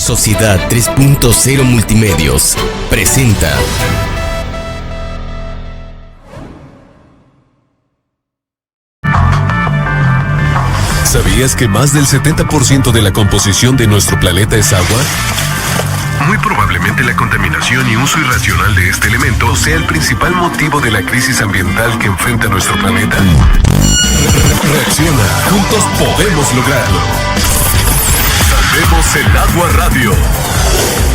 Sociedad 3.0 Multimedios presenta. ¿Sabías que más del 70% de la composición de nuestro planeta es agua? Muy probablemente la contaminación y uso irracional de este elemento sea el principal motivo de la crisis ambiental que enfrenta nuestro planeta. Reacciona, juntos podemos lograrlo. Salvemos el agua radio.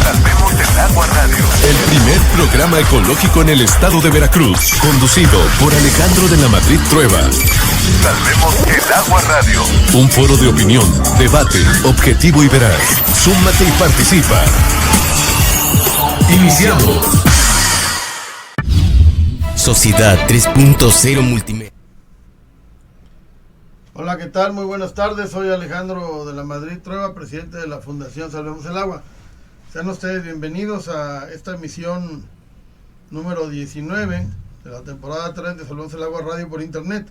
Salvemos el agua radio. El primer programa ecológico en el estado de Veracruz, conducido por Alejandro de la Madrid Trueba. Salvemos el agua radio. Un foro de opinión, debate, objetivo y veraz. Súmate y participa. Iniciamos. Sociedad 3.0 Multimedia. Hola, ¿qué tal? Muy buenas tardes. Soy Alejandro de la Madrid Trueba, presidente de la Fundación Salvemos el Agua. Sean ustedes bienvenidos a esta emisión número 19 de la temporada 3 de Salvemos el Agua Radio por Internet.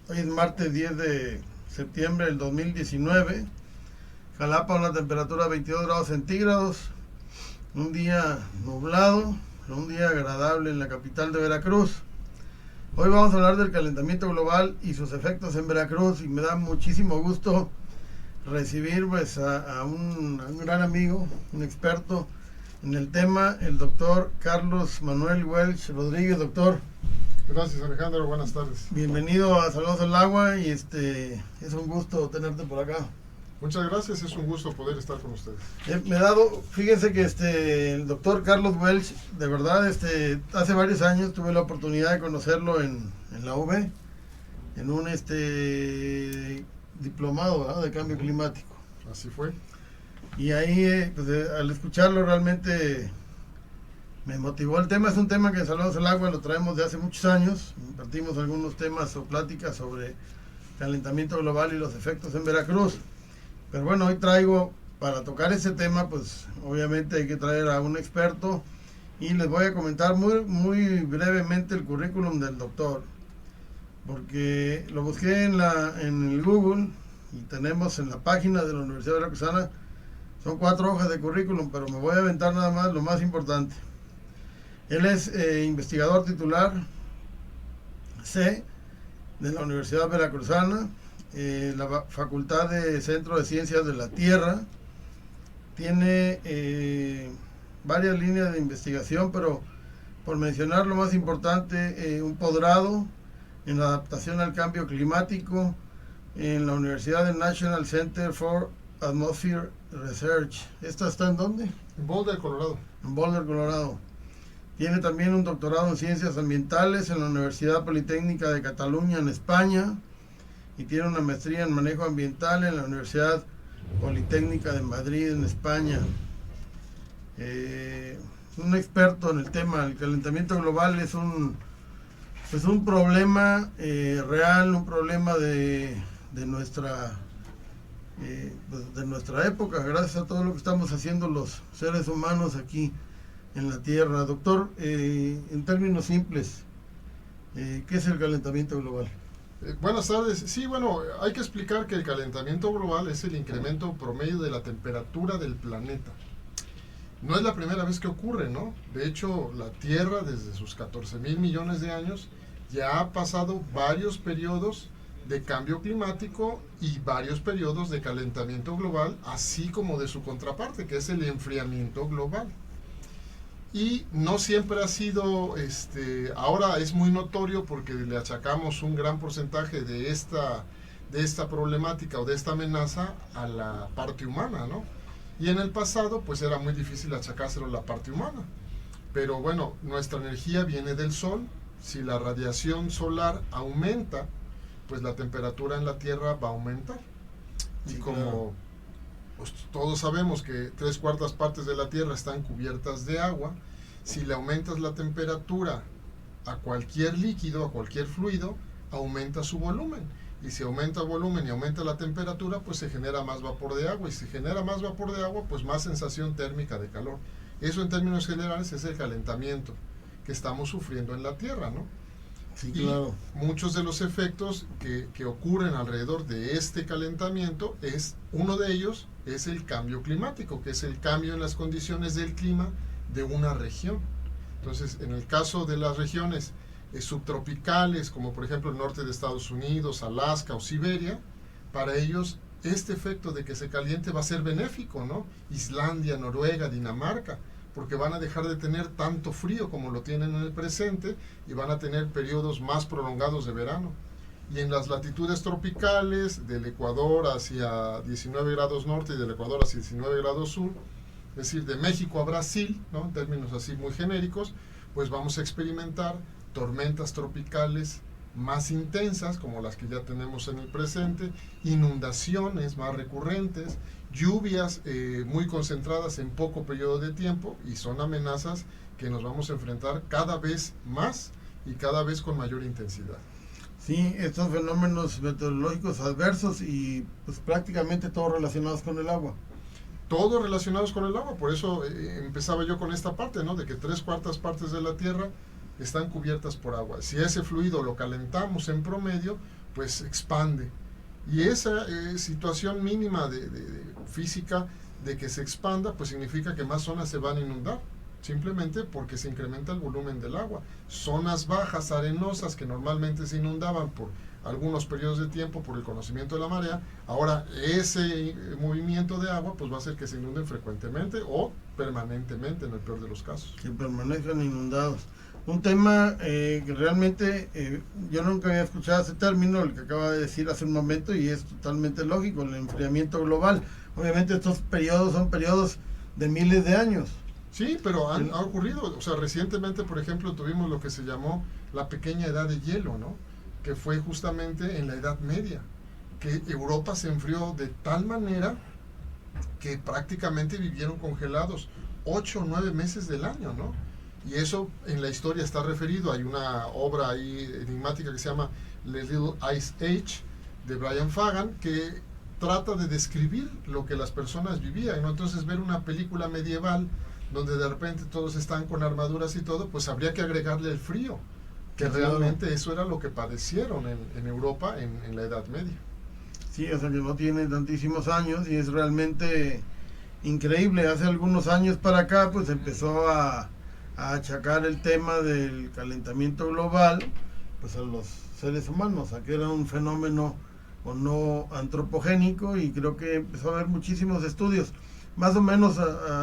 Hoy es martes 10 de septiembre del 2019. Jalapa, una temperatura de 22 grados centígrados. Un día nublado, un día agradable en la capital de Veracruz. Hoy vamos a hablar del calentamiento global y sus efectos en Veracruz, y me da muchísimo gusto recibir pues a un gran amigo, un experto en el tema, el doctor Carlos Manuel Welch Rodríguez. Doctor, gracias, Alejandro, buenas tardes. Bienvenido a Salvemos el Agua y es un gusto tenerte por acá. Muchas gracias, es un gusto poder estar con ustedes. Fíjense que el doctor Carlos Welch, de verdad, hace varios años tuve la oportunidad de conocerlo en la UV, en un diplomado, ¿verdad?, de cambio climático. Así fue. Y ahí, al escucharlo realmente me motivó el tema. Es un tema que en Salvemos el Agua lo traemos de hace muchos años. Impartimos algunos temas o pláticas sobre calentamiento global y los efectos en Veracruz. Pero bueno, hoy traigo, para tocar ese tema, pues obviamente hay que traer a un experto, y les voy a comentar muy brevemente el currículum del doctor, porque lo busqué en el Google, y tenemos en la página de la Universidad Veracruzana, son 4 hojas de currículum, pero me voy a aventar nada más lo más importante. Él es investigador titular C de la Universidad Veracruzana, la Facultad de Centro de Ciencias de la Tierra. Tiene varias líneas de investigación, pero por mencionar lo más importante, un posgrado en adaptación al cambio climático en la Universidad del National Center for Atmospheric Research. ¿Esta está en dónde? En Boulder, Colorado. En Boulder, Colorado. Tiene también un doctorado en Ciencias Ambientales en la Universidad Politécnica de Cataluña, en España, y tiene una maestría en Manejo Ambiental en la Universidad Politécnica de Madrid, en España. Un experto en el tema. El calentamiento global es un problema real, un problema de nuestra época, gracias a todo lo que estamos haciendo los seres humanos aquí en la Tierra. Doctor, en términos simples, ¿qué es el calentamiento global? Buenas tardes. Sí, bueno, hay que explicar que el calentamiento global es el incremento promedio de la temperatura del planeta. No es la primera vez que ocurre, ¿no? De hecho, la Tierra, desde sus 14,000 millones de años, ya ha pasado varios periodos de cambio climático y varios periodos de calentamiento global, así como de su contraparte, que es el enfriamiento global. Y no siempre ha sido, ahora es muy notorio porque le achacamos un gran porcentaje de esta problemática o de esta amenaza a la parte humana, ¿no? Y en el pasado pues era muy difícil achacárselo a la parte humana. Pero bueno, nuestra energía viene del sol. Si la radiación solar aumenta, pues la temperatura en la Tierra va a aumentar. Y como pues todos sabemos que 3/4 partes de la Tierra están cubiertas de agua, si le aumentas la temperatura a cualquier líquido, a cualquier fluido, aumenta su volumen. Y si aumenta el volumen y aumenta la temperatura, pues se genera más vapor de agua. Y si genera más vapor de agua, pues más sensación térmica de calor. Eso en términos generales es el calentamiento que estamos sufriendo en la Tierra, ¿no? Sí, y claro. muchos de los efectos que ocurren alrededor de este calentamiento, uno de ellos es el cambio climático, que es el cambio en las condiciones del clima de una región. Entonces, en el caso de las regiones subtropicales, como por ejemplo el norte de Estados Unidos, Alaska o Siberia, para ellos este efecto de que se caliente va a ser benéfico, ¿no? Islandia, Noruega, Dinamarca, porque van a dejar de tener tanto frío como lo tienen en el presente y van a tener periodos más prolongados de verano. Y en las latitudes tropicales, del Ecuador hacia 19 grados norte y del Ecuador hacia 19 grados sur, es decir, de México a Brasil, ¿no? En términos así muy genéricos, pues vamos a experimentar tormentas tropicales más intensas, como las que ya tenemos en el presente, inundaciones más recurrentes, lluvias muy concentradas en poco periodo de tiempo, y son amenazas que nos vamos a enfrentar cada vez más y cada vez con mayor intensidad. Sí, estos fenómenos meteorológicos adversos y pues prácticamente todos relacionados con el agua. Todos relacionados con el agua, por eso empezaba yo con esta parte, ¿no? De que 3/4 partes de la Tierra están cubiertas por agua. Si ese fluido lo calentamos en promedio, pues se expande. Y esa situación mínima de física de que se expanda, pues significa que más zonas se van a inundar, simplemente porque se incrementa el volumen del agua. Zonas bajas, arenosas, que normalmente se inundaban por algunos periodos de tiempo por el conocimiento de la marea, ahora ese movimiento de agua pues va a hacer que se inunden frecuentemente o permanentemente en el peor de los casos. Que permanezcan inundados. Un tema que realmente yo nunca había escuchado ese término, el que acaba de decir hace un momento, y es totalmente lógico, el enfriamiento global. Obviamente estos periodos son periodos de miles de años. Sí, pero ha ocurrido, o sea, recientemente, por ejemplo, tuvimos lo que se llamó la pequeña edad de hielo, ¿no? Que fue justamente en la Edad Media, que Europa se enfrió de tal manera que prácticamente vivieron congelados 8 o 9 meses del año, ¿no? Y eso en la historia está referido, hay una obra ahí enigmática que se llama The Little Ice Age, de Brian Fagan, que trata de describir lo que las personas vivían, ¿no? Entonces ver una película medieval donde de repente todos están con armaduras y todo, pues habría que agregarle el frío, que realmente eso era lo que padecieron en Europa en la Edad Media. Sí, o sea que no tiene tantísimos años y es realmente increíble. Hace algunos años para acá pues empezó a achacar el tema del calentamiento global pues a los seres humanos, a que era un fenómeno o no antropogénico, y creo que empezó a haber muchísimos estudios. Más o menos,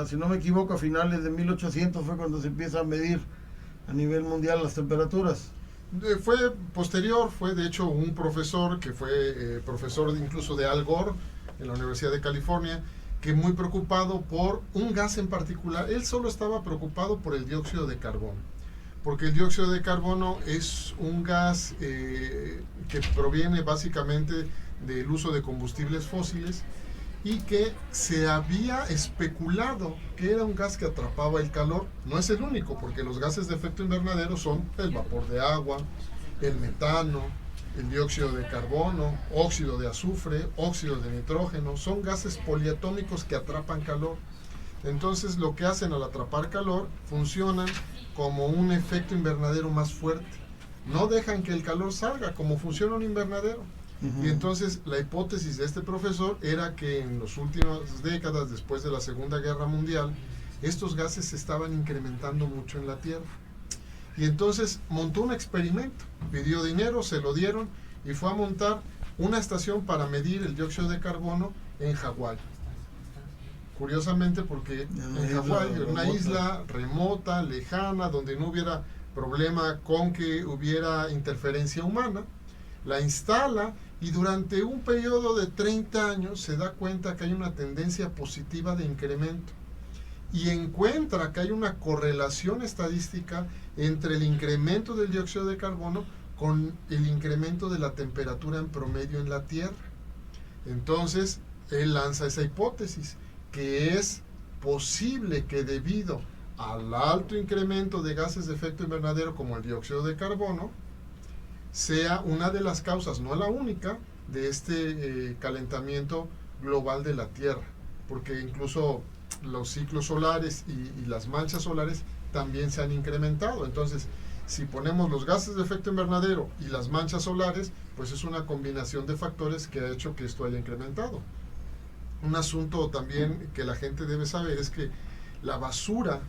si no me equivoco, a finales de 1800 fue cuando se empieza a medir a nivel mundial las temperaturas. Fue posterior, fue de hecho un profesor que fue profesor incluso de Al Gore en la Universidad de California, que muy preocupado por un gas en particular, él solo estaba preocupado por el dióxido de carbono, porque el dióxido de carbono es un gas que proviene básicamente del uso de combustibles fósiles, y que se había especulado que era un gas que atrapaba el calor. No es el único, porque los gases de efecto invernadero son el vapor de agua, el metano, el dióxido de carbono, óxido de azufre, óxido de nitrógeno, son gases poliatómicos que atrapan calor. Entonces lo que hacen al atrapar calor, funcionan como un efecto invernadero más fuerte. No dejan que el calor salga, como funciona un invernadero. Y entonces la hipótesis de este profesor era que en las últimas décadas, después de la Segunda Guerra Mundial, estos gases se estaban incrementando mucho en la Tierra. Y entonces montó un experimento, pidió dinero, se lo dieron, y fue a montar una estación para medir el dióxido de carbono en Hawái. Curiosamente, porque en Hawái, una isla remota, lejana, donde no hubiera problema con que hubiera interferencia humana, la instala, y durante un periodo de 30 años se da cuenta que hay una tendencia positiva de incremento, y encuentra que hay una correlación estadística entre el incremento del dióxido de carbono con el incremento de la temperatura en promedio en la Tierra. Entonces él lanza esa hipótesis, que es posible que debido al alto incremento de gases de efecto invernadero como el dióxido de carbono, sea una de las causas, no la única, de este calentamiento global de la Tierra, porque incluso los ciclos solares y las manchas solares también se han incrementado. Entonces, Si ponemos los gases de efecto invernadero y las manchas solares, pues es una combinación de factores que ha hecho que esto haya incrementado. Un asunto también que la gente debe saber es que la basura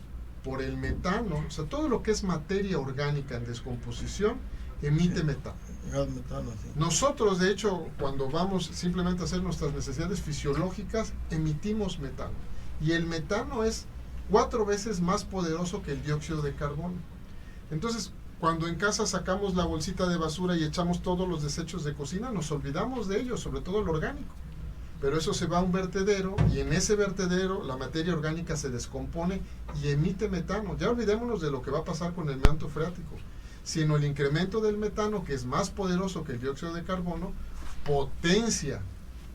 por el metano, o sea, todo lo que es materia orgánica en descomposición, emite metano. Gas metano, sí. Nosotros, de hecho, cuando vamos simplemente a hacer nuestras necesidades fisiológicas, emitimos metano. Y el metano es 4 veces más poderoso que el dióxido de carbono. Entonces, cuando en casa sacamos la bolsita de basura y echamos todos los desechos de cocina, nos olvidamos de ellos, sobre todo lo orgánico. Pero eso se va a un vertedero y en ese vertedero la materia orgánica se descompone y emite metano. Ya olvidémonos de lo que va a pasar con el manto freático, sino el incremento del metano, que es más poderoso que el dióxido de carbono, potencia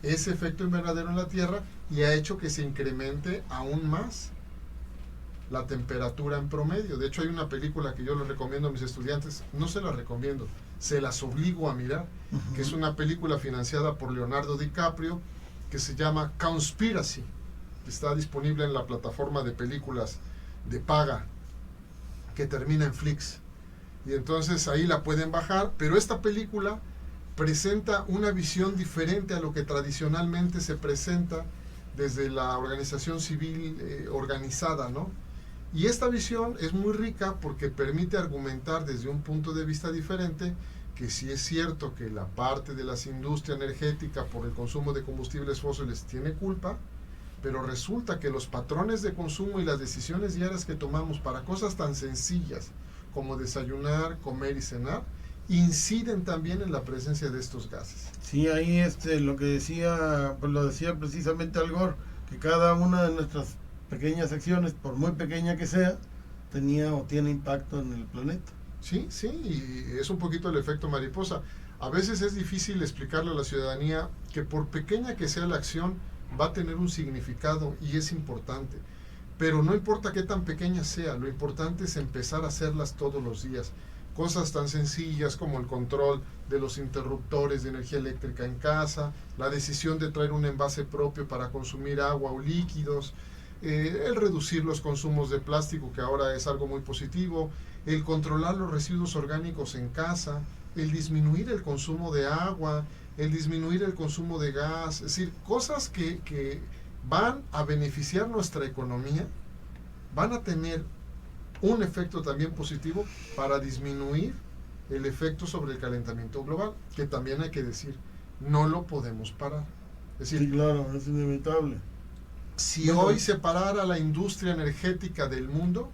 ese efecto invernadero en la Tierra y ha hecho que se incremente aún más la temperatura en promedio. De hecho, hay una película que yo les recomiendo a mis estudiantes, no se la recomiendo, se las obligo a mirar, que es una película financiada por Leonardo DiCaprio, que se llama Conspiracy, que está disponible en la plataforma de películas de paga, que termina en Flix. Y entonces ahí la pueden bajar, pero esta película presenta una visión diferente a lo que tradicionalmente se presenta desde la organización civil organizada, ¿no? Y esta visión es muy rica porque permite argumentar desde un punto de vista diferente que sí es cierto que la parte de las industrias energéticas por el consumo de combustibles fósiles tiene culpa, pero resulta que los patrones de consumo y las decisiones diarias que tomamos para cosas tan sencillas como desayunar, comer y cenar, inciden también en la presencia de estos gases. Sí, ahí lo que decía, pues lo decía precisamente Al Gore, que cada una de nuestras pequeñas acciones, por muy pequeña que sea, tenía o tiene impacto en el planeta. Sí, sí, y es un poquito el efecto mariposa. A veces es difícil explicarle a la ciudadanía que por pequeña que sea la acción, va a tener un significado y es importante. Pero no importa qué tan pequeña sea, lo importante es empezar a hacerlas todos los días. Cosas tan sencillas como el control de los interruptores de energía eléctrica en casa, la decisión de traer un envase propio para consumir agua o líquidos, el reducir los consumos de plástico, que ahora es algo muy positivo, el controlar los residuos orgánicos en casa, el disminuir el consumo de agua, el disminuir el consumo de gas, es decir, cosas que van a beneficiar nuestra economía, van a tener un efecto también positivo para disminuir el efecto sobre el calentamiento global, que también hay que decir, no lo podemos parar. Es decir, Sí, claro, es inevitable. si hoy se parara la industria energética del mundo,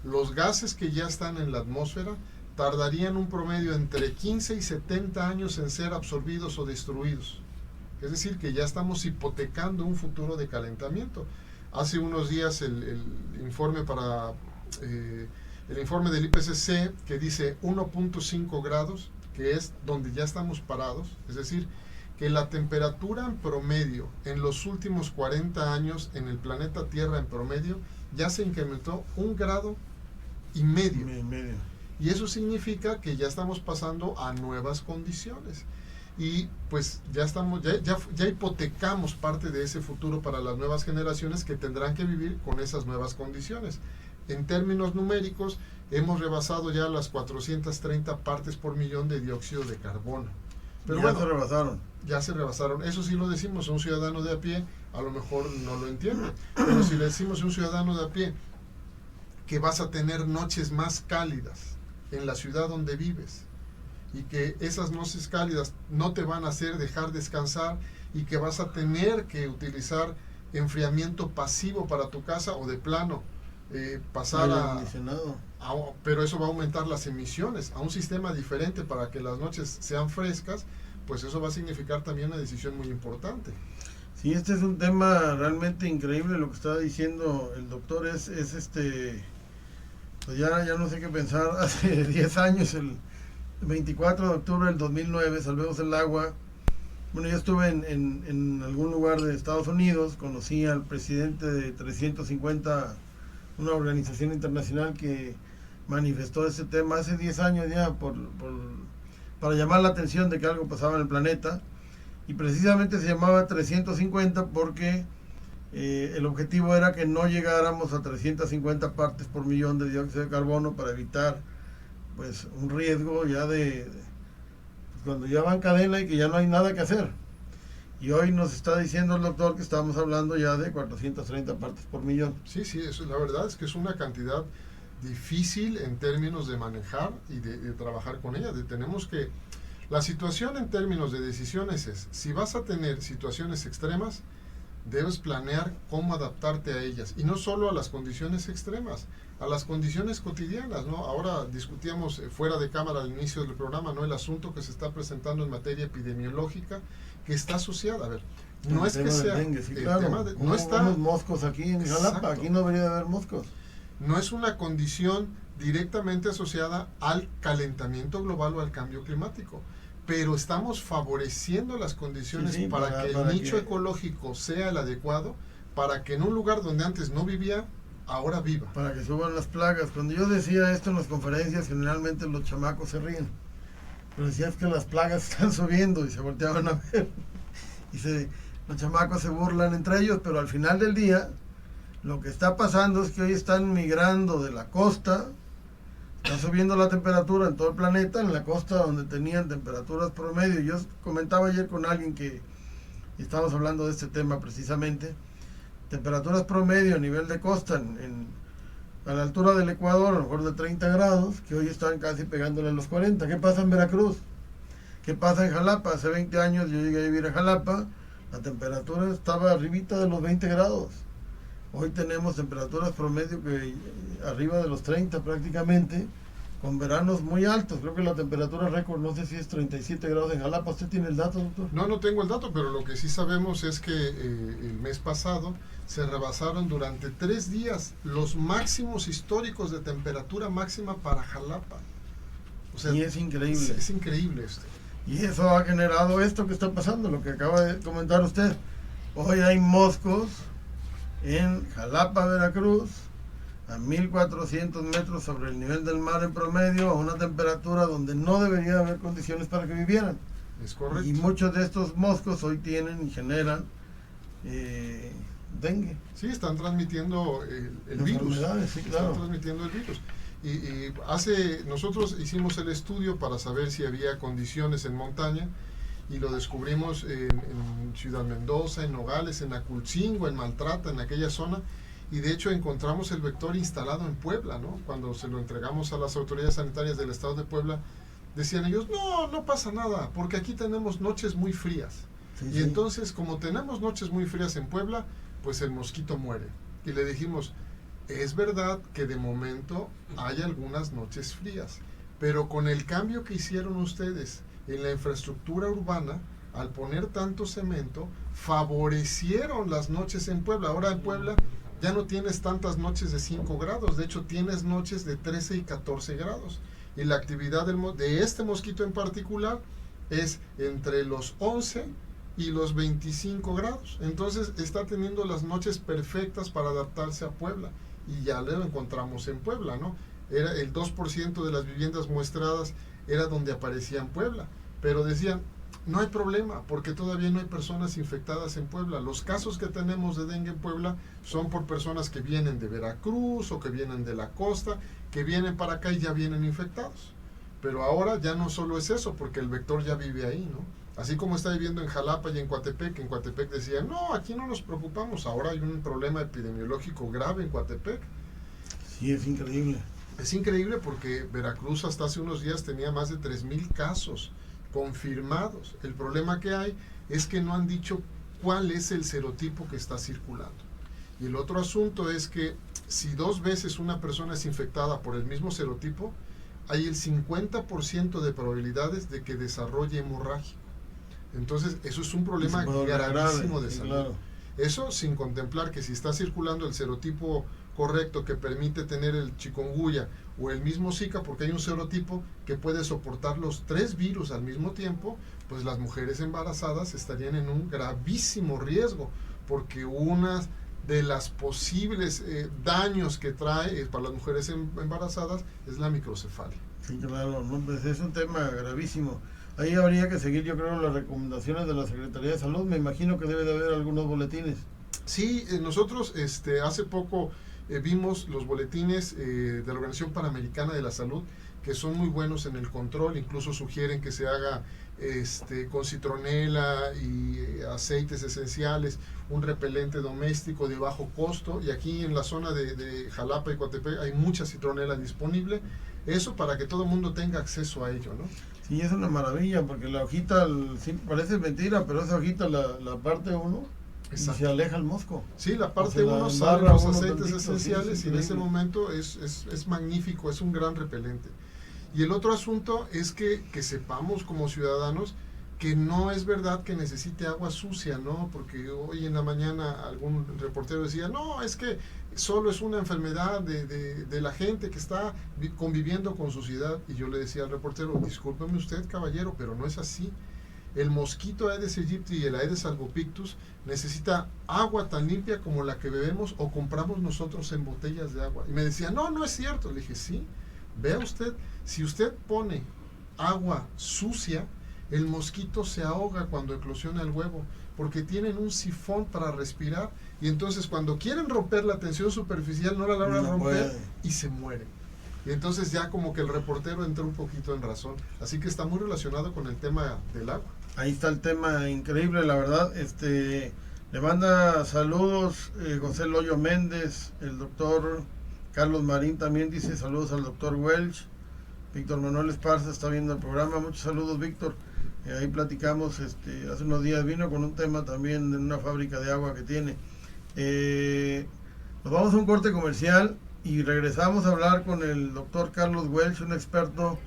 los gases que ya están en la atmósfera tardarían un promedio entre 15 y 70 años en ser absorbidos o destruidos. Es decir, que ya estamos hipotecando un futuro de calentamiento. Hace unos días el informe del IPCC, que dice 1.5 grados, que es donde ya estamos parados, es decir, que la temperatura en promedio en los últimos 40 años en el planeta Tierra en promedio ya se incrementó 1,5 grados. Y eso significa que ya estamos pasando a nuevas condiciones. Y pues ya hipotecamos parte de ese futuro para las nuevas generaciones que tendrán que vivir con esas nuevas condiciones. En términos numéricos, hemos rebasado ya las 430 partes por millón de dióxido de carbono. Pero ya se rebasaron. Ya se rebasaron. Eso sí lo decimos a un ciudadano de a pie, a lo mejor no lo entiende. Pero si le decimos a un ciudadano de a pie que vas a tener noches más cálidas en la ciudad donde vives, y que esas noches cálidas no te van a hacer dejar descansar, y que vas a tener que utilizar enfriamiento pasivo para tu casa, o de plano pasar pero eso va a aumentar las emisiones a un sistema diferente para que las noches sean frescas, pues eso va a significar también una decisión muy importante. Sí, este es un tema realmente increíble. Lo que estaba diciendo el doctor es pues ya no sé qué pensar. Hace 10 años, el 24 de octubre del 2009, Salvemos el Agua. Bueno, yo estuve en algún lugar de Estados Unidos, conocí al presidente de 350, una organización internacional que manifestó ese tema hace 10 años ya para llamar la atención de que algo pasaba en el planeta, y precisamente se llamaba 350 porque el objetivo era que no llegáramos a 350 partes por millón de dióxido de carbono para evitar pues un riesgo ya de cuando ya va en cadena y que ya no hay nada que hacer. Y hoy nos está diciendo el doctor que estamos hablando ya de 430 partes por millón. Sí, eso, la verdad es que es una cantidad difícil en términos de manejar y de trabajar con ella. Tenemos que... La situación en términos de decisiones es, si vas a tener situaciones extremas, debes planear cómo adaptarte a ellas. Y no solo a las condiciones extremas, a las condiciones cotidianas, ¿no? Ahora discutíamos fuera de cámara al inicio del programa, ¿no? El asunto que se está presentando en materia epidemiológica que está asociada. A ver, no es que sea... Dengue, sí, claro. No está... moscos aquí en Jalapa, Exacto. aquí no debería de haber moscos. No es una condición directamente asociada al calentamiento global o al cambio climático, pero estamos favoreciendo las condiciones para que el nicho ecológico sea el adecuado, para que en un lugar donde antes no vivía, ahora viva. Para que suban las plagas. Cuando yo decía esto en las conferencias, generalmente los chamacos se ríen. Pero decías que las plagas están subiendo y se volteaban a ver. Los chamacos se burlan entre ellos, pero al final del día, lo que está pasando es que hoy están migrando de la costa, está subiendo la temperatura en todo el planeta, en la costa donde tenían temperaturas promedio. Yo comentaba ayer con alguien que estábamos hablando de este tema precisamente, temperaturas promedio a nivel de costa a la altura del Ecuador, a lo mejor de 30 grados, que hoy están casi pegándole a los 40. ¿Qué pasa en Veracruz? ¿Qué pasa en Jalapa? Hace 20 años yo llegué a vivir a Jalapa, la temperatura estaba arribita de los 20 grados. Hoy tenemos temperaturas promedio que arriba de los 30 prácticamente, con veranos muy altos. Creo que la temperatura récord, no sé si es 37 grados en Jalapa. ¿Usted tiene el dato, doctor? No tengo el dato, pero lo que sí sabemos es que el mes pasado se rebasaron durante 3 días los máximos históricos de temperatura máxima para Jalapa. O sea, y es increíble. Es increíble esto. Y eso ha generado esto que está pasando, lo que acaba de comentar usted. Hoy hay moscos en Jalapa, Veracruz, a 1400 metros sobre el nivel del mar en promedio, a una temperatura donde no debería haber condiciones para que vivieran. Es correcto. Y muchos de estos moscos hoy tienen y generan dengue. Sí, están transmitiendo el virus. Sí, claro. Están transmitiendo el virus. Y nosotros hicimos el estudio para saber si había condiciones en montaña, y lo descubrimos en Ciudad Mendoza, en Nogales, en Aculcingo, en Maltrata, en aquella zona, y de hecho encontramos el vector instalado en Puebla, ¿no? Cuando se lo entregamos a las autoridades sanitarias del estado de Puebla, decían ellos, no pasa nada, porque aquí tenemos noches muy frías. Y entonces, como tenemos noches muy frías en Puebla, pues el mosquito muere. Y le dijimos, es verdad que de momento hay algunas noches frías, pero con el cambio que hicieron ustedes en la infraestructura urbana, al poner tanto cemento, favorecieron las noches en Puebla. Ahora en Puebla ya no tienes tantas noches de 5 grados, de hecho tienes noches de 13 y 14 grados. Y la actividad de este mosquito en particular es entre los 11 y los 25 grados. Entonces está teniendo las noches perfectas para adaptarse a Puebla. Y ya lo encontramos en Puebla, ¿no? Era el 2% de las viviendas muestradas era donde aparecía en Puebla. Pero decían, no hay problema, porque todavía no hay personas infectadas en Puebla. Los casos que tenemos de dengue en Puebla son por personas que vienen de Veracruz o que vienen de la costa, que vienen para acá y ya vienen infectados. Pero ahora ya no solo es eso, porque el vector ya vive ahí, ¿no? Así como está viviendo en Jalapa y en Coatepec decían, no, aquí no nos preocupamos, ahora hay un problema epidemiológico grave en Coatepec. Sí, es increíble. Es increíble porque Veracruz hasta hace unos días tenía más de 3,000 casos confirmados. El problema que hay es que no han dicho cuál es el serotipo que está circulando. Y el otro asunto es que si 2 veces una persona es infectada por el mismo serotipo, hay el 50% de probabilidades de que desarrolle hemorragia. Entonces, eso es un problema gravísimo de salud. Claro. Eso sin contemplar que si está circulando el serotipo correcto que permite tener el chikungunya o el mismo Zika, porque hay un serotipo que puede soportar los 3 virus al mismo tiempo, pues las mujeres embarazadas estarían en un gravísimo riesgo, porque una de las posibles daños que trae para las mujeres embarazadas es la microcefalia. Sí, claro, no, pues es un tema gravísimo. Ahí habría que seguir, yo creo, las recomendaciones de la Secretaría de Salud. Me imagino que debe de haber algunos boletines. Sí, nosotros hace poco vimos los boletines de la Organización Panamericana de la Salud, que son muy buenos en el control, incluso sugieren que se haga con citronela y aceites esenciales, un repelente doméstico de bajo costo, y aquí en la zona de Jalapa y Coatepec hay mucha citronela disponible, eso para que todo el mundo tenga acceso a ello, ¿no? Sí, es una maravilla, porque la hojita, sí, parece mentira, pero esa hojita la parte uno y se aleja el mosco. Sí, la parte uno salen los aceites esenciales, y en ese momento es magnífico, es un gran repelente. Y el otro asunto es que sepamos como ciudadanos que no es verdad que necesite agua sucia, ¿no? Porque hoy en la mañana algún reportero decía, no, es que solo es una enfermedad de la gente que está conviviendo con suciedad. Y yo le decía al reportero, discúlpeme usted, caballero, pero no es así. El mosquito Aedes aegypti y el Aedes albopictus necesita agua tan limpia como la que bebemos o compramos nosotros en botellas de agua. Y me decía, no es cierto. Le dije, sí, vea usted, si usted pone agua sucia, el mosquito se ahoga cuando eclosiona el huevo, porque tienen un sifón para respirar, y entonces cuando quieren romper la tensión superficial no la logran romper y se mueren. Y entonces ya como que el reportero entró un poquito en razón. Así que está muy relacionado con el tema del agua. Ahí está el tema increíble, la verdad. Le manda saludos José Loyo Méndez, el doctor Carlos Marín también dice saludos al doctor Welch. Víctor Manuel Esparza está viendo el programa, muchos saludos, Víctor. Ahí platicamos, hace unos días vino con un tema también de una fábrica de agua que tiene. Nos vamos a un corte comercial y regresamos a hablar con el doctor Carlos Welch, un experto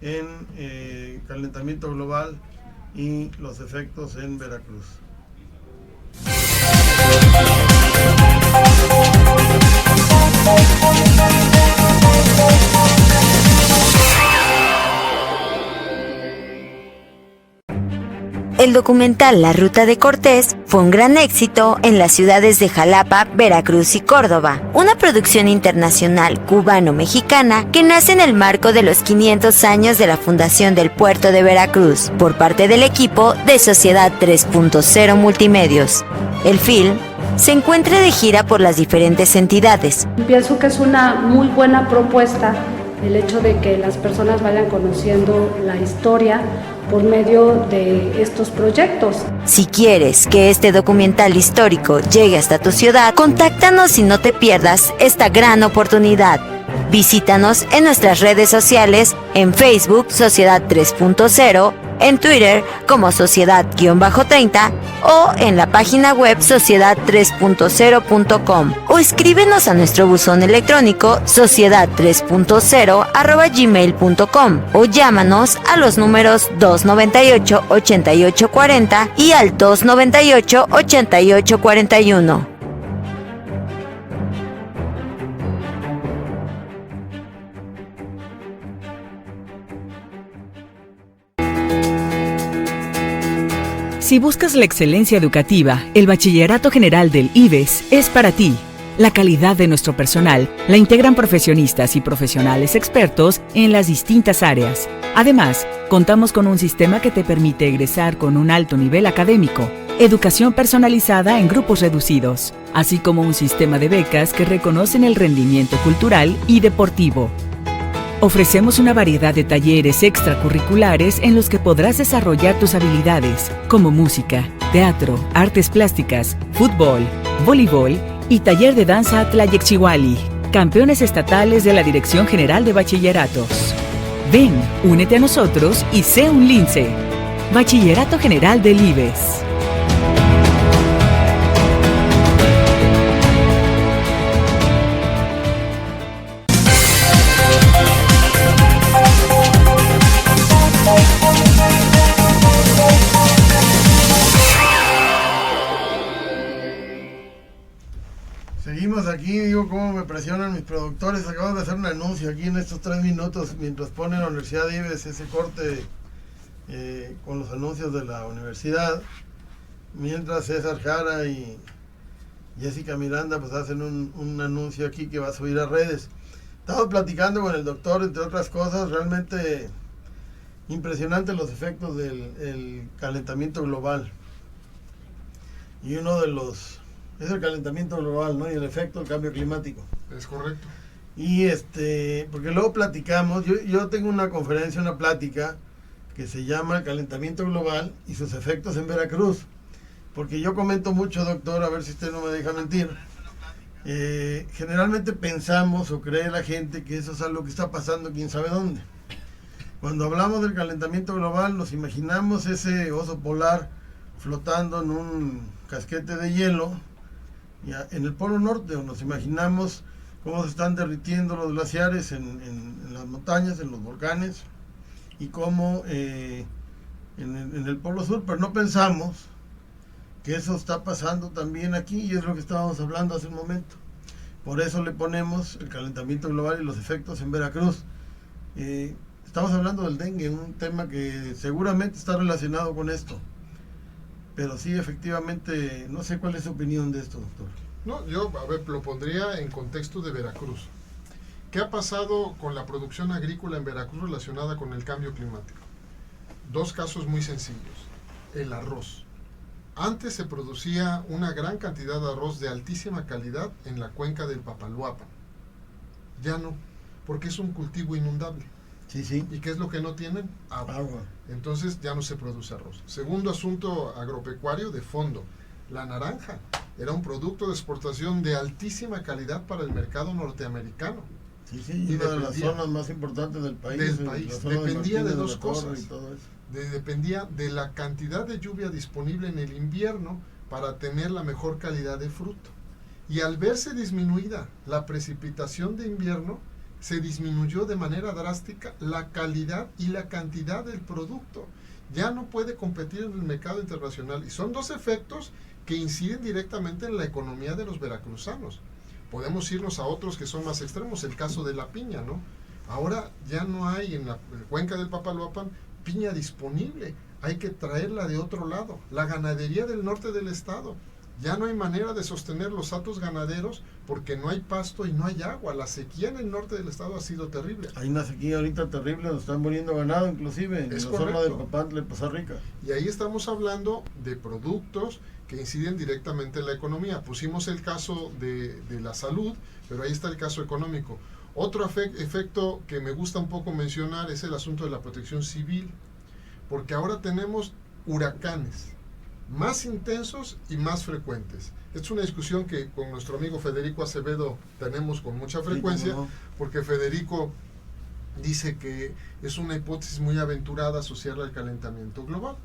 en calentamiento global y los efectos en Veracruz. El documental La Ruta de Cortés fue un gran éxito en las ciudades de Jalapa, Veracruz y Córdoba, una producción internacional cubano-mexicana que nace en el marco de los 500 años de la fundación del puerto de Veracruz, por parte del equipo de Sociedad 3.0 Multimedios. El film se encuentra de gira por las diferentes entidades. Pienso que es una muy buena propuesta el hecho de que las personas vayan conociendo la historia por medio de estos proyectos. Si quieres que este documental histórico llegue hasta tu ciudad, contáctanos y no te pierdas esta gran oportunidad. Visítanos en nuestras redes sociales, en Facebook Sociedad 3.0, en Twitter como Sociedad-30 o en la página web sociedad3.0.com, o escríbenos a nuestro buzón electrónico sociedad3.0@gmail.com, o llámanos a los números 298-8840 y al 298-8841. Si buscas la excelencia educativa, el Bachillerato General del IBES es para ti. La calidad de nuestro personal la integran profesionistas y profesionales expertos en las distintas áreas. Además, contamos con un sistema que te permite egresar con un alto nivel académico, educación personalizada en grupos reducidos, así como un sistema de becas que reconocen el rendimiento cultural y deportivo. Ofrecemos una variedad de talleres extracurriculares en los que podrás desarrollar tus habilidades, como música, teatro, artes plásticas, fútbol, voleibol y taller de danza Tlayexihuali, campeones estatales de la Dirección General de Bachilleratos. Ven, únete a nosotros y sé un lince. Bachillerato General del IBES. Seguimos aquí, digo cómo me presionan mis productores. Acabamos de hacer un anuncio aquí en estos 3 minutos mientras pone la Universidad de IBES ese corte con los anuncios de la universidad, mientras César Jara y Jessica Miranda pues hacen un anuncio aquí que va a subir a redes. Estamos platicando con el doctor, entre otras cosas, realmente impresionante los efectos del calentamiento global. Y uno de los es el calentamiento global, ¿no? Y el efecto del cambio climático. Es correcto. Y porque luego platicamos, yo tengo una conferencia, una plática que se llama El calentamiento global y sus efectos en Veracruz. Porque yo comento mucho, doctor, a ver si usted no me deja mentir. Generalmente pensamos o cree la gente que eso es algo que está pasando quién sabe dónde. Cuando hablamos del calentamiento global nos imaginamos ese oso polar flotando en un casquete de hielo en el Polo Norte, o nos imaginamos cómo se están derritiendo los glaciares en las montañas, en los volcanes, y cómo en el Polo Sur, pero no pensamos que eso está pasando también aquí, y es lo que estábamos hablando hace un momento. Por eso le ponemos el calentamiento global y los efectos en Veracruz. Estamos hablando del dengue, un tema que seguramente está relacionado con esto. Pero sí, efectivamente, no sé cuál es su opinión de esto, doctor. No, yo, a ver, lo pondría en contexto de Veracruz. ¿Qué ha pasado con la producción agrícola en Veracruz relacionada con el cambio climático? Dos casos muy sencillos. El arroz. Antes se producía una gran cantidad de arroz de altísima calidad en la cuenca del Papaloapan. Ya no, porque es un cultivo inundable. Sí, sí. ¿Y qué es lo que no tienen? Agua. Entonces ya no se produce arroz. Segundo asunto agropecuario de fondo. La naranja era un producto de exportación de altísima calidad para el mercado norteamericano. Sí, sí, y una de las zonas más importantes del país. Dependía de dos cosas. Dependía de la cantidad de lluvia disponible en el invierno para tener la mejor calidad de fruto. Y al verse disminuida la precipitación de invierno, se disminuyó de manera drástica la calidad y la cantidad del producto. Ya no puede competir en el mercado internacional, y son dos efectos que inciden directamente en la economía de los veracruzanos. Podemos irnos a otros que son más extremos, el caso de la piña, ¿no? Ahora ya no hay en la cuenca del Papaloapan piña disponible, hay que traerla de otro lado. La ganadería del norte del estado, ya no hay manera de sostener los hatos ganaderos porque no hay pasto y no hay agua. La sequía en el norte del estado ha sido terrible. Hay una sequía ahorita terrible, nos están muriendo ganado inclusive en la zona del Papantla, Poza Rica. Y ahí estamos hablando de productos que inciden directamente en la economía. Pusimos el caso de la salud, pero ahí está el caso económico. Otro efecto que me gusta un poco mencionar es el asunto de la protección civil, porque ahora tenemos huracanes más intensos y más frecuentes. Es una discusión que con nuestro amigo Federico Acevedo tenemos con mucha frecuencia, sí, porque Federico dice que es una hipótesis muy aventurada asociarla al calentamiento global.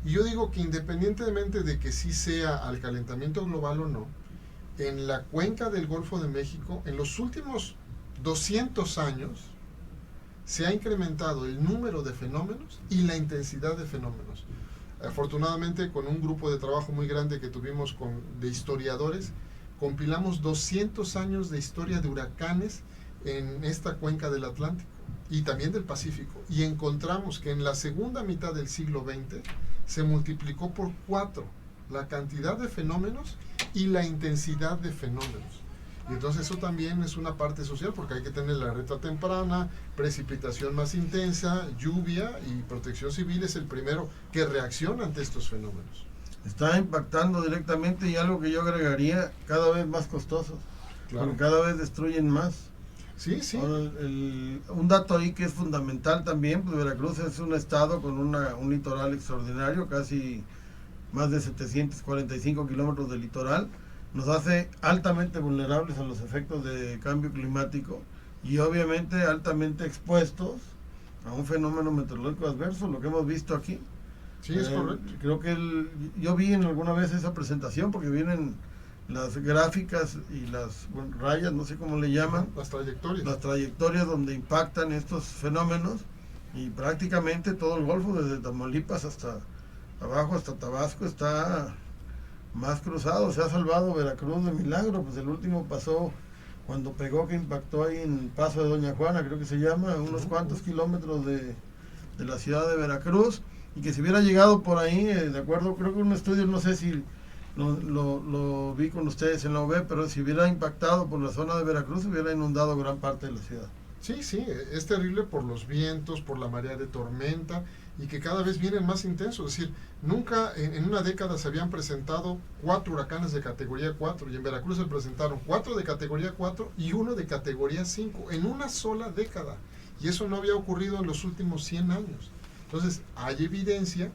Y yo digo que independientemente de que sí sea al calentamiento global o no, en la cuenca del Golfo de México, en los últimos 200 años, se ha incrementado el número de fenómenos y la intensidad de fenómenos. Afortunadamente, con un grupo de trabajo muy grande que tuvimos de historiadores, compilamos 200 años de historia de huracanes en esta cuenca del Atlántico y también del Pacífico, y encontramos que en la segunda mitad del siglo XX se multiplicó por 4 la cantidad de fenómenos y la intensidad de fenómenos. Y entonces eso también es una parte social, porque hay que tener la alerta temprana, precipitación más intensa, lluvia, y protección civil es el primero que reacciona ante estos fenómenos. Está impactando directamente, y algo que yo agregaría, cada vez más costosos, claro, porque cada vez destruyen más. Sí, sí. Ahora, un dato ahí que es fundamental también, pues Veracruz es un estado con un litoral extraordinario, casi más de 745 kilómetros de litoral. Nos hace altamente vulnerables a los efectos de cambio climático y obviamente altamente expuestos a un fenómeno meteorológico adverso, lo que hemos visto aquí. Sí, es correcto. Creo que yo vi en alguna vez esa presentación, porque vienen las gráficas y las rayas, no sé cómo le llaman. Las trayectorias. Las trayectorias donde impactan estos fenómenos, y prácticamente todo el Golfo, desde Tamaulipas hasta abajo, hasta Tabasco, está más cruzado. Se ha salvado Veracruz de milagro, pues el último pasó cuando pegó, que impactó ahí en Paso de Doña Juana, creo que se llama, unos cuantos kilómetros de la ciudad de Veracruz, y que si hubiera llegado por ahí, de acuerdo, creo que un estudio, no sé si lo vi con ustedes en la OB, pero si hubiera impactado por la zona de Veracruz, hubiera inundado gran parte de la ciudad. Sí, es terrible por los vientos, por la marea de tormenta y que cada vez vienen más intensos. Es decir, nunca en una década se habían presentado 4 huracanes de categoría 4 y en Veracruz se presentaron 4 de categoría 4 y 1 de categoría 5 en una sola década. Y eso no había ocurrido en los últimos 100 años. Entonces, hay evidencia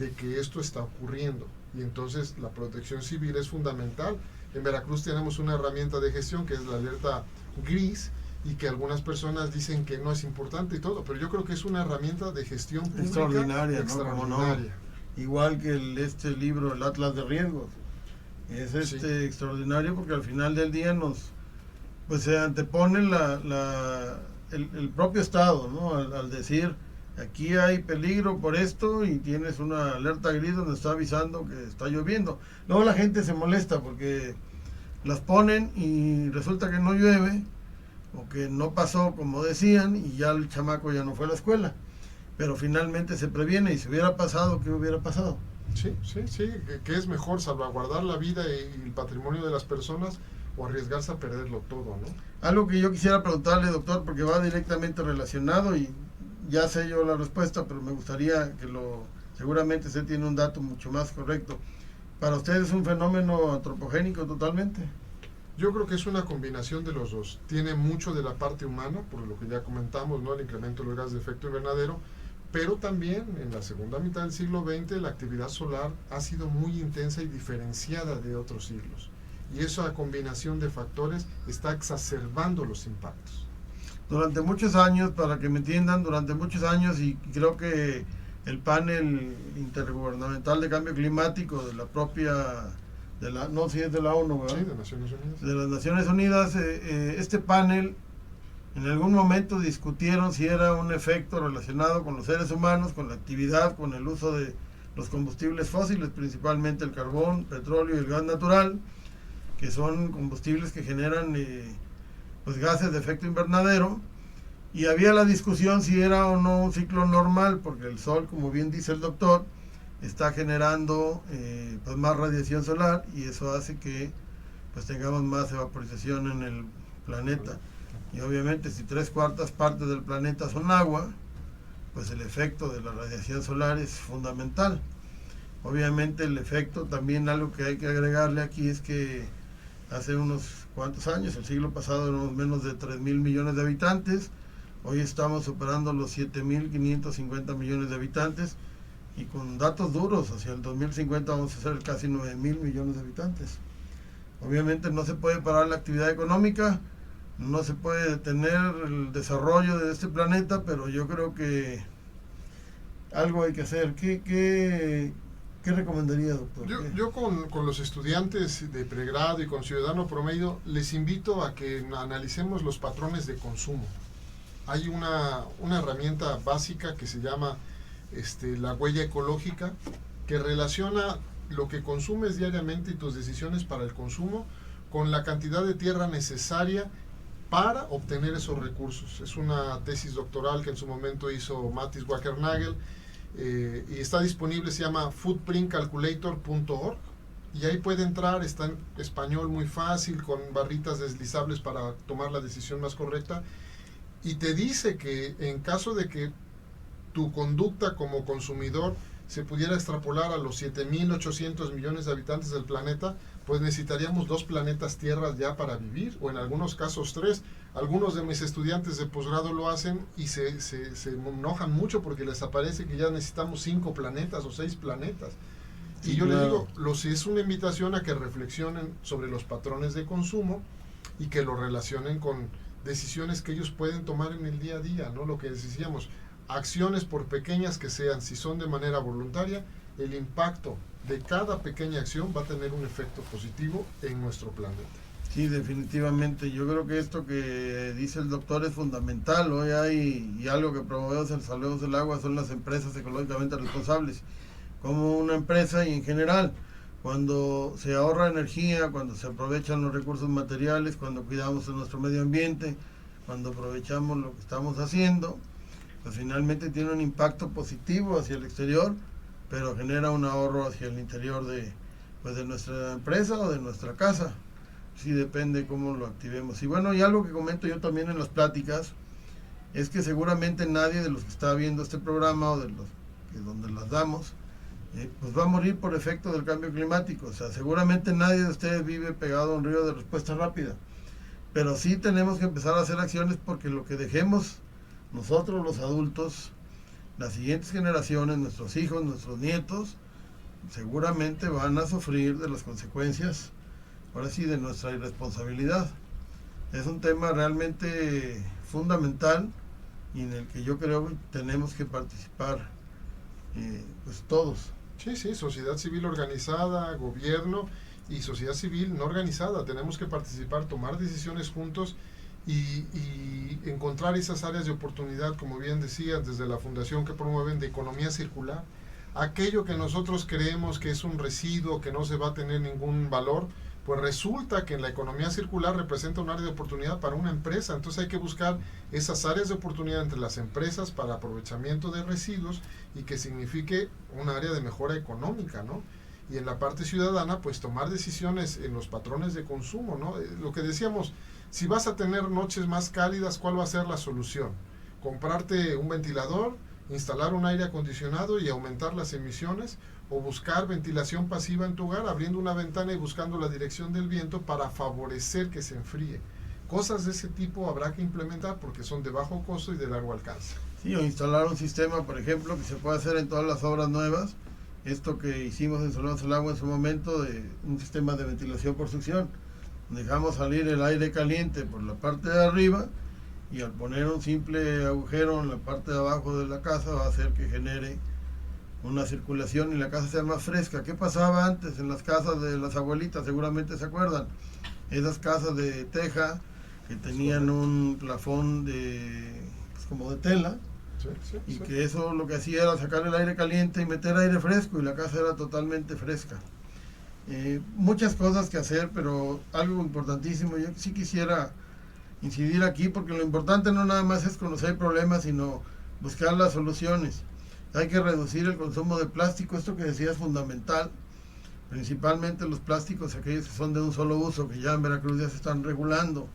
de que esto está ocurriendo y entonces la protección civil es fundamental. En Veracruz tenemos una herramienta de gestión que es la alerta gris, y que algunas personas dicen que no es importante y todo, pero yo creo que es una herramienta de gestión pública extraordinaria, extraordinaria. ¿No? Igual que este libro, el Atlas de Riesgos, es extraordinario porque al final del día se antepone el propio Estado, ¿no? Al decir, aquí hay peligro por esto y tienes una alerta gris donde está avisando que está lloviendo. Luego la gente se molesta porque las ponen y resulta que no llueve, o que no pasó como decían y ya el chamaco ya no fue a la escuela, pero finalmente se previene y si hubiera pasado, ¿qué hubiera pasado? Sí, que es mejor salvaguardar la vida y el patrimonio de las personas o arriesgarse a perderlo todo, ¿no? Algo que yo quisiera preguntarle, doctor, porque va directamente relacionado y ya sé yo la respuesta, pero me gustaría seguramente usted tiene un dato mucho más correcto. ¿Para usted es un fenómeno antropogénico totalmente? Yo creo que es una combinación de los dos. Tiene mucho de la parte humana, por lo que ya comentamos, ¿no? El incremento de los gases de efecto invernadero, pero también en la segunda mitad del siglo XX la actividad solar ha sido muy intensa y diferenciada de otros siglos. Y esa combinación de factores está exacerbando los impactos. Durante muchos años, para que me entiendan, y creo que el panel intergubernamental de cambio climático de la propia... no, si es de la ONU, ¿verdad? Sí, de Naciones Unidas. De las Naciones Unidas, este panel en algún momento discutieron si era un efecto relacionado con los seres humanos, con la actividad, con el uso de los combustibles fósiles, principalmente el carbón, petróleo y el gas natural, que son combustibles que generan gases de efecto invernadero, y había la discusión si era o no un ciclo normal, porque el sol, como bien dice el doctor, está generando más radiación solar y eso hace que tengamos más evaporización en el planeta. Y obviamente si 3/4 partes del planeta son agua, pues el efecto de la radiación solar es fundamental. Obviamente el efecto, también algo que hay que agregarle aquí es que hace unos cuantos años, el siglo pasado éramos menos de 3,000 millones de habitantes, hoy estamos superando los 7,550 millones de habitantes, y con datos duros, hacia el 2050 vamos a ser casi 9,000 millones de habitantes. Obviamente no se puede parar la actividad económica, no se puede detener el desarrollo de este planeta, pero yo creo que algo hay que hacer. ¿Qué recomendaría, doctor? Yo con los estudiantes de pregrado y con ciudadano promedio les invito a que analicemos los patrones de consumo. Hay una herramienta básica que se llama la huella ecológica, que relaciona lo que consumes diariamente y tus decisiones para el consumo con la cantidad de tierra necesaria para obtener esos recursos. Es una tesis doctoral que en su momento hizo Mattis Wackernagel y está disponible, se llama footprintcalculator.org y ahí puede entrar, está en español muy fácil, con barritas deslizables para tomar la decisión más correcta, y te dice que en caso de que tu conducta como consumidor se pudiera extrapolar a los 7,800 millones de habitantes del planeta, pues necesitaríamos 2 planetas Tierra ya para vivir, o en algunos casos 3. Algunos de mis estudiantes de posgrado lo hacen y se enojan mucho porque les aparece que ya necesitamos 5 planetas o 6 planetas. Y yo les digo, es una invitación a que reflexionen sobre los patrones de consumo y que lo relacionen con decisiones que ellos pueden tomar en el día a día, ¿no? Lo que decíamos, acciones por pequeñas que sean, si son de manera voluntaria, el impacto de cada pequeña acción va a tener un efecto positivo en nuestro planeta. Sí, definitivamente. Yo creo que esto que dice el doctor es fundamental. Hoy hay algo que promovemos el Salvemos el Agua, son las empresas ecológicamente responsables. Como una empresa y en general, cuando se ahorra energía, cuando se aprovechan los recursos materiales, cuando cuidamos de nuestro medio ambiente, cuando aprovechamos lo que estamos haciendo, pues finalmente tiene un impacto positivo hacia el exterior, pero genera un ahorro hacia el interior de nuestra empresa o de nuestra casa. Sí, depende cómo lo activemos. Y bueno, y algo que comento yo también en las pláticas, es que seguramente nadie de los que está viendo este programa o de los que donde las damos, pues va a morir por efecto del cambio climático. O sea, seguramente nadie de ustedes vive pegado a un río de respuesta rápida, pero sí tenemos que empezar a hacer acciones, porque lo que dejemos nosotros los adultos, las siguientes generaciones, nuestros hijos, nuestros nietos, seguramente van a sufrir de las consecuencias, ahora sí, de nuestra irresponsabilidad. Es un tema realmente fundamental y en el que yo creo que tenemos que participar pues todos. Sí, sociedad civil organizada, gobierno y sociedad civil no organizada. Tenemos que participar, tomar decisiones juntos y encontrar esas áreas de oportunidad, como bien decías, desde la fundación que promueven de economía circular. Aquello que nosotros creemos que es un residuo, que no se va a tener ningún valor, pues resulta que en la economía circular representa un área de oportunidad para una empresa. Entonces hay que buscar esas áreas de oportunidad entre las empresas para aprovechamiento de residuos y que signifique un área de mejora económica, ¿no? Y en la parte ciudadana, pues tomar decisiones en los patrones de consumo, ¿no? Lo que decíamos, si vas a tener noches más cálidas, ¿cuál va a ser la solución? Comprarte un ventilador, instalar un aire acondicionado y aumentar las emisiones, o buscar ventilación pasiva en tu hogar, abriendo una ventana y buscando la dirección del viento para favorecer que se enfríe. Cosas de ese tipo habrá que implementar porque son de bajo costo y de largo alcance. Sí, o instalar un sistema, por ejemplo, que se puede hacer en todas las obras nuevas, esto que hicimos en Salvemos el Agua en su momento, de un sistema de ventilación por succión. Dejamos salir el aire caliente por la parte de arriba, y al poner un simple agujero en la parte de abajo de la casa va a hacer que genere una circulación y la casa sea más fresca. ¿Qué pasaba antes en las casas de las abuelitas? Seguramente se acuerdan. Esas casas de teja que tenían un plafón de pues, como de tela, y que eso lo que hacía era sacar el aire caliente y meter aire fresco, y la casa era totalmente fresca. Muchas cosas que hacer, pero algo importantísimo, yo sí quisiera incidir aquí, porque lo importante no nada más es conocer problemas, sino buscar las soluciones. Hay que reducir el consumo de plástico, esto que decía es fundamental, principalmente los plásticos aquellos que son de un solo uso, que ya en Veracruz ya se están regulando.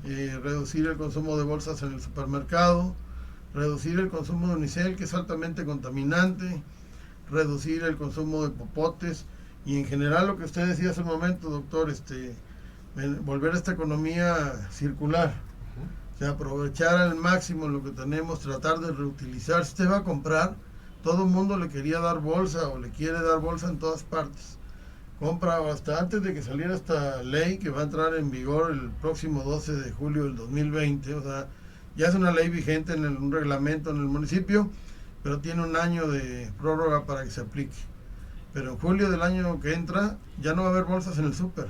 Reducir el consumo de bolsas en el supermercado, reducir el consumo de unicel, que es altamente contaminante, reducir el consumo de popotes, y en general lo que usted decía hace un momento, doctor, volver a esta economía circular. O sea, aprovechar al máximo lo que tenemos, tratar de reutilizar. Si usted va a comprar, todo el mundo le quería dar bolsa o le quiere dar bolsa en todas partes. Compra hasta antes de que saliera esta ley que va a entrar en vigor el próximo 12 de julio del 2020. O sea, ya es una ley vigente en un reglamento en el municipio, pero tiene un año de prórroga para que se aplique. Pero en julio del año que entra ya no va a haber bolsas en el súper.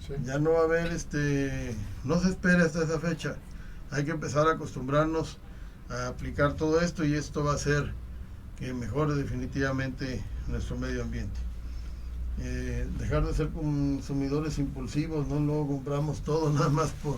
Sí. Ya no va a haber, no se espere hasta esa fecha. Hay que empezar a acostumbrarnos a aplicar todo esto, y esto va a hacer que mejore definitivamente nuestro medio ambiente. Dejar de ser consumidores impulsivos, no luego compramos todo nada más por...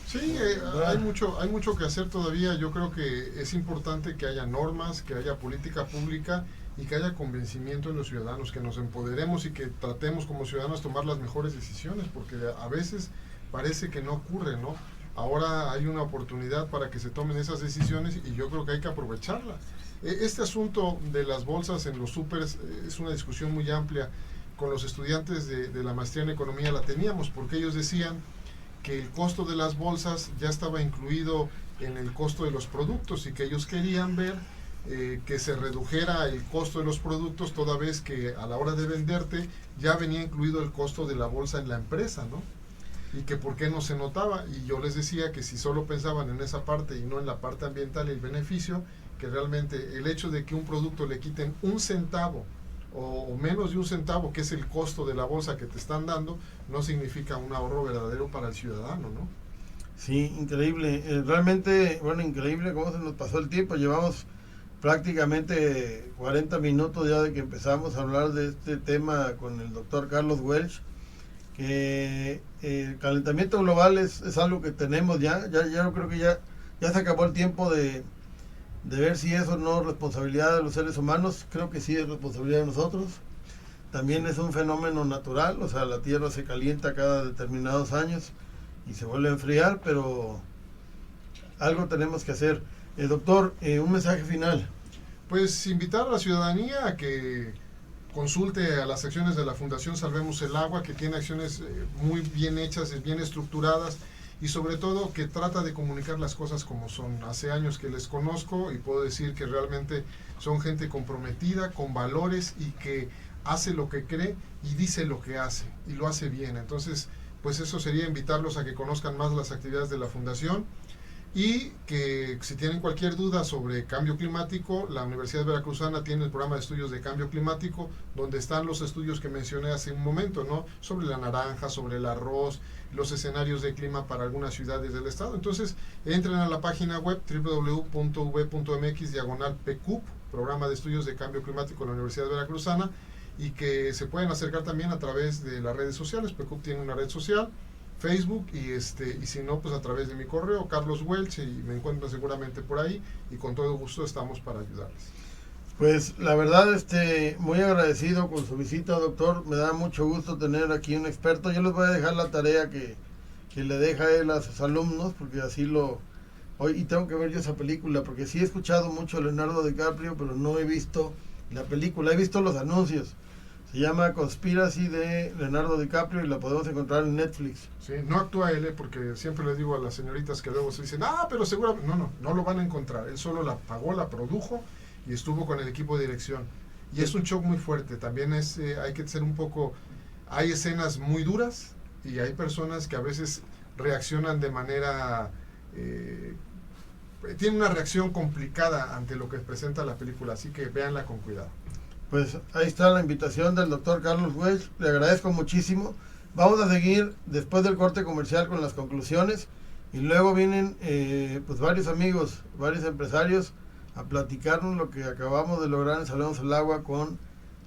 Sí, hay mucho que hacer todavía. Yo creo que es importante que haya normas, que haya política pública y que haya convencimiento en los ciudadanos, que nos empoderemos y que tratemos como ciudadanos tomar las mejores decisiones, porque a veces parece que no ocurre, ¿no? Ahora hay una oportunidad para que se tomen esas decisiones y yo creo que hay que aprovecharla. Este asunto de las bolsas en los súperes es una discusión muy amplia. Con los estudiantes de la maestría en economía la teníamos, porque ellos decían que el costo de las bolsas ya estaba incluido en el costo de los productos y que ellos querían ver que se redujera el costo de los productos, toda vez que a la hora de venderte ya venía incluido el costo de la bolsa en la empresa, ¿no? Y que por qué no se notaba. Y yo les decía que si solo pensaban en esa parte y no en la parte ambiental y el beneficio, que realmente el hecho de que un producto le quiten un centavo o menos de un centavo, que es el costo de la bolsa que te están dando, no significa un ahorro verdadero para el ciudadano, ¿no? Sí, increíble. Realmente, bueno, increíble cómo se nos pasó el tiempo. Llevamos prácticamente 40 minutos ya de que empezamos a hablar de este tema con el doctor Carlos Welch, que el calentamiento global es algo que tenemos ya yo creo que ya se acabó el tiempo de ver si eso no es responsabilidad de los seres humanos. Creo que sí es responsabilidad de nosotros. También es un fenómeno natural, o sea, la Tierra se calienta cada determinados años y se vuelve a enfriar, pero algo tenemos que hacer. Doctor, un mensaje final. Pues invitar a la ciudadanía a que consulte a las acciones de la Fundación Salvemos el Agua, que tiene acciones muy bien hechas, bien estructuradas, y sobre todo que trata de comunicar las cosas como son. Hace años que les conozco y puedo decir que realmente son gente comprometida, con valores, y que hace lo que cree y dice lo que hace, y lo hace bien. Entonces, pues eso sería invitarlos a que conozcan más las actividades de la Fundación, y que si tienen cualquier duda sobre cambio climático, la Universidad Veracruzana tiene el programa de estudios de cambio climático, donde están los estudios que mencioné hace un momento, ¿no? Sobre la naranja, sobre el arroz, los escenarios de clima para algunas ciudades del estado. Entonces, entren a la página web www.v.mx/PCUP, programa de estudios de cambio climático de la Universidad Veracruzana, y que se pueden acercar también a través de las redes sociales. PCUP tiene una red social, Facebook, y si no, pues a través de mi correo, Carlos Welch, y me encuentran seguramente por ahí, y con todo gusto estamos para ayudarles. Pues la verdad, muy agradecido con su visita, doctor. Me da mucho gusto tener aquí un experto. Yo les voy a dejar la tarea que le deja él a sus alumnos, porque así hoy tengo que ver yo esa película, porque sí he escuchado mucho a Leonardo DiCaprio, pero no he visto la película, he visto los anuncios. Se llama Conspiracy de Leonardo DiCaprio y la podemos encontrar en Netflix. Sí, no actúa él, porque siempre les digo a las señoritas que luego se dicen, pero seguramente, no lo van a encontrar. Él solo la pagó, la produjo y estuvo con el equipo de dirección. Y es un shock muy fuerte, también hay que ser un poco, hay escenas muy duras y hay personas que a veces reaccionan de manera, tienen una reacción complicada ante lo que presenta la película, así que véanla con cuidado. Pues ahí está la invitación del doctor Carlos Welch, le agradezco muchísimo. Vamos a seguir después del corte comercial con las conclusiones, y luego vienen pues varios amigos, varios empresarios a platicarnos lo que acabamos de lograr en Salvemos el Agua con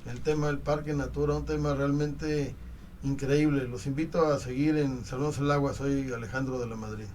el tema del Parque Natura, un tema realmente increíble. Los invito a seguir en Salvemos el Agua, soy Alejandro de la Madrid.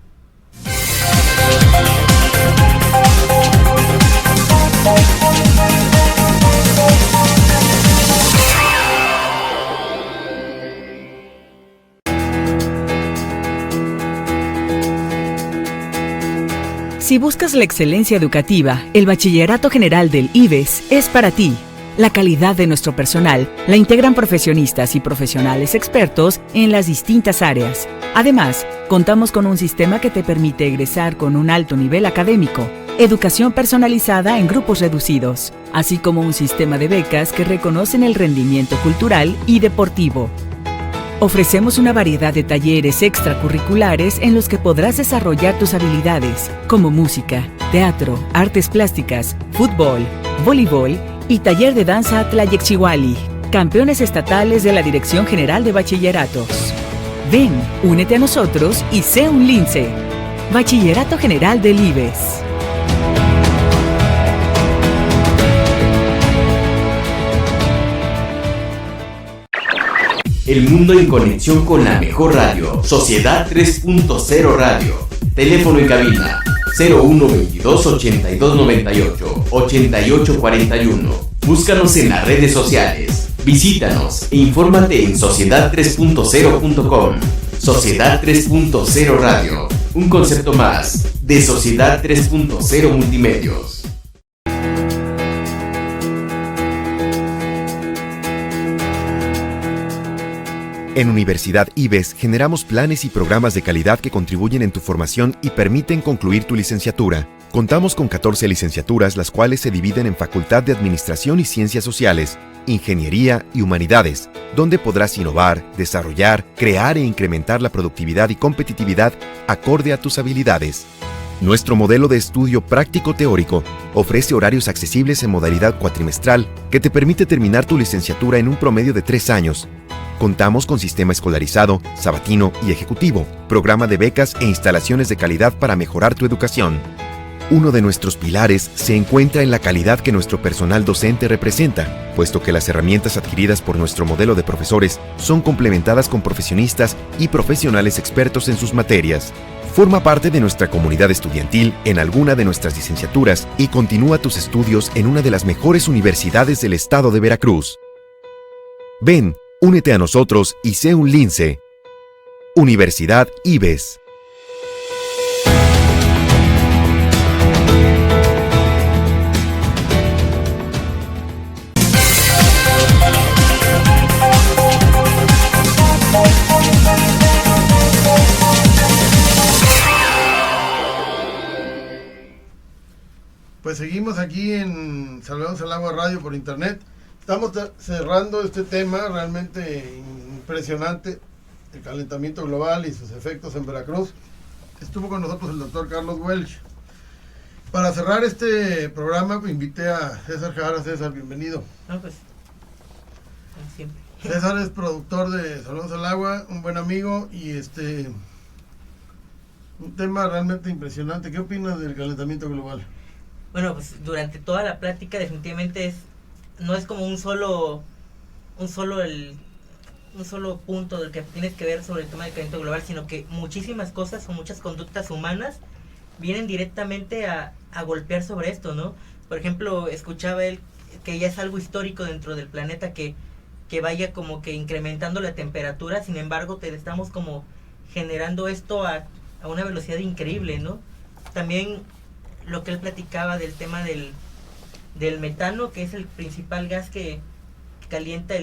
Si buscas la excelencia educativa, el Bachillerato General del IVES es para ti. La calidad de nuestro personal la integran profesionistas y profesionales expertos en las distintas áreas. Además, contamos con un sistema que te permite egresar con un alto nivel académico, educación personalizada en grupos reducidos, así como un sistema de becas que reconocen el rendimiento cultural y deportivo. Ofrecemos una variedad de talleres extracurriculares en los que podrás desarrollar tus habilidades, como música, teatro, artes plásticas, fútbol, voleibol y taller de danza Tlayechihuali, campeones estatales de la Dirección General de Bachilleratos. Ven, únete a nosotros y sé un lince. Bachillerato General del IVES. El mundo en conexión con la mejor radio. Sociedad 3.0 Radio. Teléfono en cabina 0122 8298 8841. Búscanos en las redes sociales. Visítanos e infórmate en sociedad3.0.com. Sociedad 3.0 Radio. Un concepto más de Sociedad 3.0 Multimedios. En Universidad IVES generamos planes y programas de calidad que contribuyen en tu formación y permiten concluir tu licenciatura. Contamos con 14 licenciaturas, las cuales se dividen en Facultad de Administración y Ciencias Sociales, Ingeniería y Humanidades, donde podrás innovar, desarrollar, crear e incrementar la productividad y competitividad acorde a tus habilidades. Nuestro modelo de estudio práctico-teórico ofrece horarios accesibles en modalidad cuatrimestral que te permite terminar tu licenciatura en un promedio de 3 años. Contamos con sistema escolarizado, sabatino y ejecutivo, programa de becas e instalaciones de calidad para mejorar tu educación. Uno de nuestros pilares se encuentra en la calidad que nuestro personal docente representa, puesto que las herramientas adquiridas por nuestro modelo de profesores son complementadas con profesionistas y profesionales expertos en sus materias. Forma parte de nuestra comunidad estudiantil en alguna de nuestras licenciaturas y continúa tus estudios en una de las mejores universidades del estado de Veracruz. Ven, únete a nosotros y sé un lince. Universidad IVES. Pues seguimos aquí en Salvemos el Agua Radio por internet. Estamos cerrando este tema realmente impresionante, el calentamiento global y sus efectos en Veracruz. Estuvo con nosotros el doctor Carlos Welch. Para cerrar este programa, invité a César Jara. César, bienvenido. No, pues, como siempre. César es productor de Salvemos el Agua, un buen amigo y un tema realmente impresionante. ¿Qué opinas del calentamiento global? Bueno, pues durante toda la plática definitivamente no es como un solo punto del que tienes que ver sobre el tema del calentamiento global, sino que muchísimas cosas o muchas conductas humanas vienen directamente a golpear sobre esto, ¿no? Por ejemplo, escuchaba él que ya es algo histórico dentro del planeta que vaya como que incrementando la temperatura, sin embargo te estamos como generando esto a una velocidad increíble, ¿no? También lo que él platicaba del tema del metano, que es el principal gas que calienta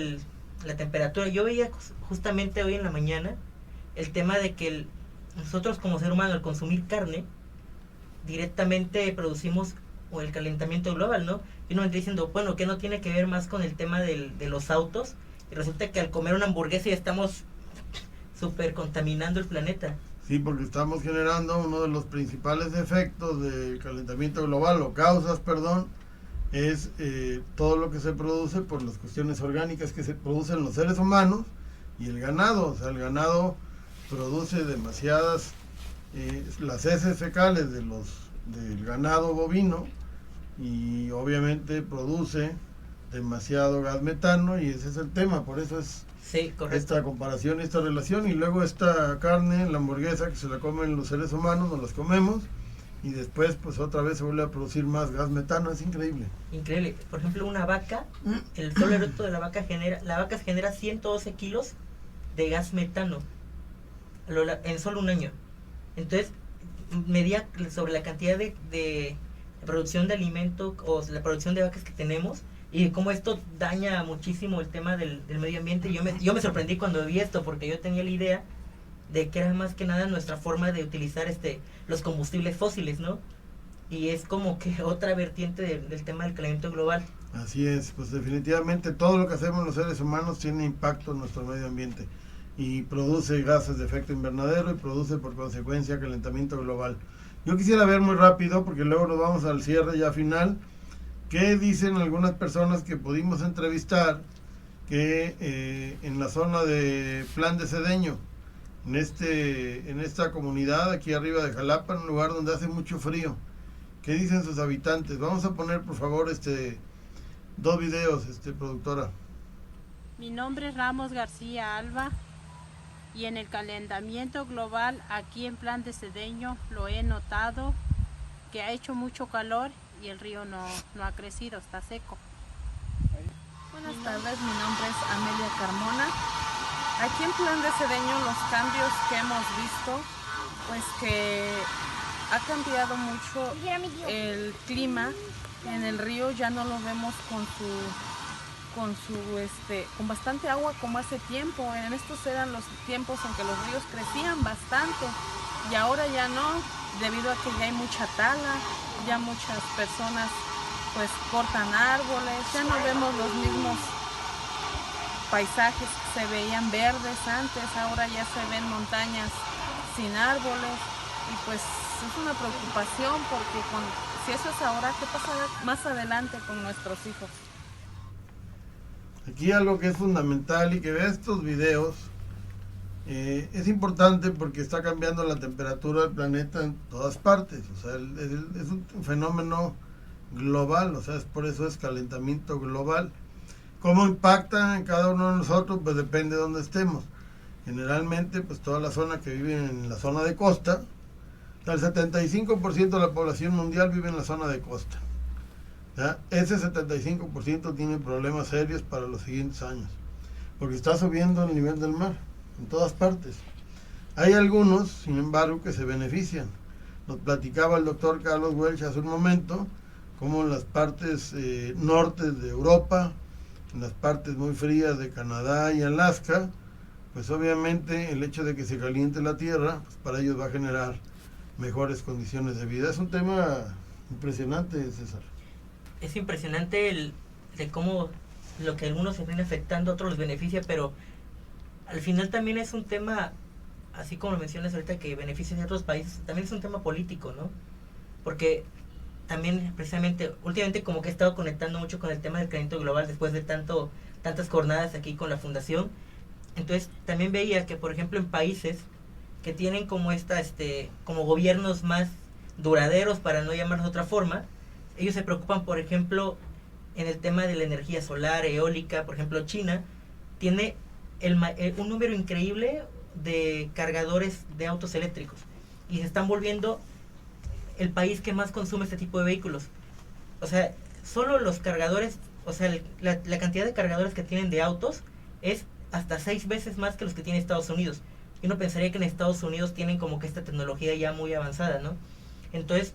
la temperatura. Yo veía justamente hoy en la mañana el tema de que nosotros como ser humano al consumir carne directamente producimos el calentamiento global, ¿no? Y uno me está diciendo, bueno, ¿qué no tiene que ver más con el tema de los autos? Y resulta que al comer una hamburguesa ya estamos súper contaminando el planeta. Sí, porque estamos generando uno de los principales efectos del calentamiento global, o causas, perdón, es todo lo que se produce por las cuestiones orgánicas que se producen los seres humanos y el ganado. O sea, el ganado produce demasiadas, las heces fecales del ganado bovino, y obviamente produce demasiado gas metano, y ese es el tema. Por eso es sí, esta comparación, esta relación. Y luego esta carne, la hamburguesa que se la comen los seres humanos, nos las comemos y después pues otra vez se vuelve a producir más gas metano. Es increíble. Increíble. Por ejemplo, una vaca, el solo eructo de la vaca genera 112 kilos de gas metano en solo un año. Entonces, medía sobre la cantidad de producción de alimento o la producción de vacas que tenemos y cómo esto daña muchísimo el tema del medio ambiente. Yo me sorprendí cuando vi esto, porque yo tenía la idea de que era más que nada nuestra forma de utilizar los combustibles fósiles, ¿no? Y es como que otra vertiente del tema del calentamiento global. Así es, pues definitivamente todo lo que hacemos los seres humanos tiene impacto en nuestro medio ambiente y produce gases de efecto invernadero y produce por consecuencia calentamiento global. Yo quisiera ver muy rápido, porque luego nos vamos al cierre ya final, qué dicen algunas personas que pudimos entrevistar que en la zona de Plan de Cedeño, en esta comunidad aquí arriba de Jalapa, en un lugar donde hace mucho frío, ¿qué dicen sus habitantes? Vamos a poner por favor 2 videos, productora. Mi nombre es Ramos García Alba y en el calentamiento global aquí en Plan de Cedeño lo he notado que ha hecho mucho calor y el río no ha crecido, está seco. Buenas tardes, mi nombre es Amelia Carmona. Aquí en Plan de Cedeño los cambios que hemos visto, pues que ha cambiado mucho el clima. En el río ya no lo vemos con bastante agua como hace tiempo. En estos eran los tiempos en que los ríos crecían bastante y ahora ya no, debido a que ya hay mucha tala, ya muchas personas pues cortan árboles, ya no vemos los mismos paisajes que se veían verdes antes, ahora ya se ven montañas sin árboles y pues es una preocupación porque si eso es ahora, ¿qué pasará más adelante con nuestros hijos? Aquí algo que es fundamental y que vea estos videos, es importante porque está cambiando la temperatura del planeta en todas partes. O sea, es un fenómeno global, o sea, por eso es calentamiento global. ¿Cómo impacta en cada uno de nosotros? Pues depende de dónde estemos. Generalmente, pues toda la zona que vive en la zona de costa, el 75% de la población mundial vive en la zona de costa. ¿Ya? Ese 75% tiene problemas serios para los siguientes años, porque está subiendo el nivel del mar en todas partes. Hay algunos, sin embargo, que se benefician. Nos platicaba el doctor Carlos Welch hace un momento, como en las partes norte de Europa, en las partes muy frías de Canadá y Alaska, pues obviamente el hecho de que se caliente la tierra, pues para ellos va a generar mejores condiciones de vida. Es un tema Impresionante, César. Es impresionante de cómo lo que a algunos se viene afectando, a otros los beneficia, pero al final también es un tema, así como lo mencionas ahorita, que beneficia a otros países, también es un tema político, ¿no? Porque también precisamente, últimamente como que he estado conectando mucho con el tema del calentamiento global después de tantas jornadas aquí con la fundación. Entonces también veía que, por ejemplo, en países que tienen como como gobiernos más duraderos, para no llamarlos de otra forma, ellos se preocupan, por ejemplo, en el tema de la energía solar, eólica. Por ejemplo, China tiene un número increíble de cargadores de autos eléctricos y se están volviendo el país que más consume este tipo de vehículos. O sea, solo los cargadores, o sea, la cantidad de cargadores que tienen de autos es hasta 6 veces más que los que tiene Estados Unidos. Y uno pensaría que en Estados Unidos tienen como que esta tecnología ya muy avanzada, ¿no? Entonces,